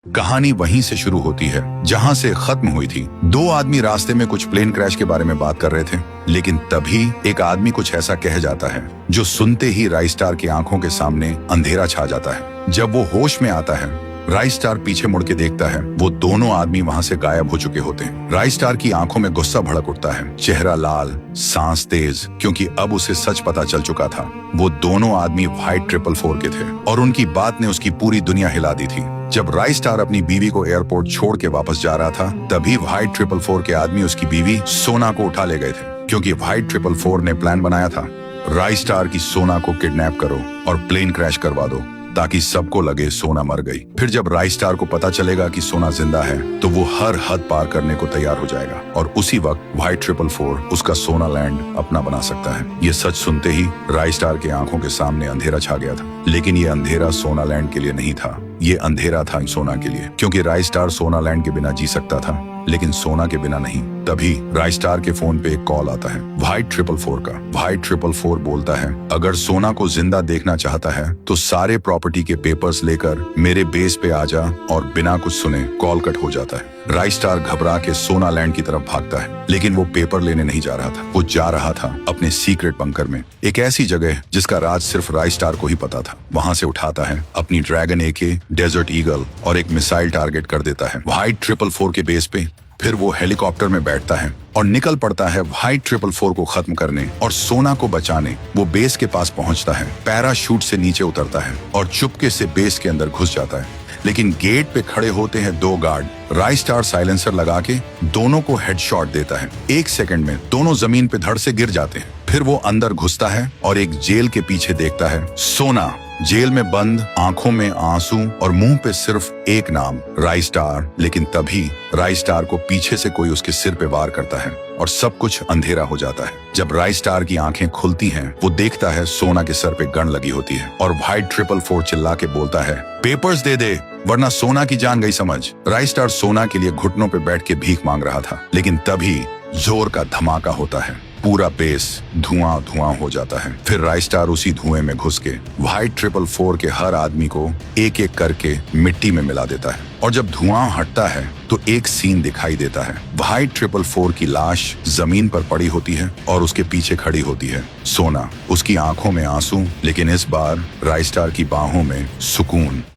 कहानी वहीं से शुरू होती है जहां से खत्म हुई थी। दो आदमी रास्ते में कुछ प्लेन क्रैश के बारे में बात कर रहे थे, लेकिन तभी एक आदमी कुछ ऐसा कह जाता है जो सुनते ही राइस्टार की आंखों के सामने अंधेरा छा जाता है। जब वो होश में आता है, राइस्टार पीछे मुड़ के देखता है, वो दोनों आदमी वहां से गायब हो चुके होते हैं। राइस्टार की आंखों में गुस्सा भड़क उठता है, चेहरा लाल, सांस तेज, क्योंकि अब उसे सच पता चल चुका था। वो दोनों आदमी व्हाइट 444 के थे और उनकी बात ने उसकी पूरी दुनिया हिला दी थी। जब राइस्टार अपनी बीवी को एयरपोर्ट छोड़ के वापस जा रहा था, तभी व्हाइट 444 के आदमी उसकी बीवी सोना को उठा ले गए थे, क्योंकि व्हाइट 444 ने प्लान बनाया था, राइस्टार की सोना को किडनैप करो और प्लेन क्रैश करवा दो ताकि सबको लगे सोना मर गई। फिर जब राइस्टार को पता चलेगा कि सोना जिंदा है, तो वो हर हद पार करने को तैयार हो जाएगा और उसी वक्त व्हाइट 444 उसका सोना लैंड अपना बना सकता है। ये सच सुनते ही राइस्टार के आंखों के सामने अंधेरा छा गया था, लेकिन ये अंधेरा सोना लैंड के लिए नहीं था, ये अंधेरा था सोना के लिए, क्योंकि राइस्टार सोना लैंड के बिना जी सकता था, लेकिन सोना के बिना नहीं। तभी राइस्टार के फोन पे एक कॉल आता है व्हाइट 444 का। व्हाइट 444 बोलता है, अगर सोना को जिंदा देखना चाहता है तो सारे प्रॉपर्टी के पेपर्स लेकर मेरे बेस पे आ जा, और बिना कुछ सुने कॉल कट हो जाता है। राइस्टार घबरा के सोना लैंड की तरफ भागता है, लेकिन वो पेपर लेने नहीं जा रहा था, वो जा रहा था अपने सीक्रेट बंकर में, एक ऐसी जगह जिसका राज सिर्फ राइस्टार को ही पता था। वहां से उठाता है अपनी ड्रैगन AK, डेजर्ट ईगल और एक मिसाइल टारगेट कर देता है व्हाइट 444 के बेस पे। फिर वो हेलीकॉप्टर में बैठता है और निकल पड़ता है व्हाइट 444 को खत्म करने और सोना को बचाने। वो बेस के पास पहुंचता है, पैराशूट से नीचे उतरता है और चुपके से बेस के अंदर घुस जाता है, लेकिन गेट पे खड़े होते हैं दो गार्ड। राइस्टार साइलेंसर लगा के दोनों को हेडशॉट देता है। 1 सेकंड में दोनों जमीन पे धड़ से गिर जाते हैं। फिर वो अंदर घुसता है और एक जेल के पीछे देखता है सोना, जेल में बंद, आंखों में आंसू और मुंह पे सिर्फ एक नाम, राइस्टार। लेकिन तभी राइस्टार को पीछे से कोई उसके सिर पे वार करता है और सब कुछ अंधेरा हो जाता है। जब राइस्टार की आंखें खुलती हैं, वो देखता है सोना के सर पे गन लगी होती है और व्हाइट 444 चिल्ला के बोलता है, पेपर्स दे दे वरना सोना की जान गई समझ। राइस्टार सोना के लिए घुटनों पे बैठ के भीख मांग रहा था, लेकिन तभी जोर का धमाका होता है, पूरा बेस धुआं धुआं हो जाता है। फिर राइस्टार उसी धुएं में घुस के व्हाइट 444 के हर आदमी को एक एक करके मिट्टी में मिला देता है, और जब धुआं हटता है तो एक सीन दिखाई देता है। व्हाइट 444 की लाश जमीन पर पड़ी होती है और उसके पीछे खड़ी होती है सोना, उसकी आंखों में आंसू, लेकिन इस बार राइस्टार की बाहों में सुकून।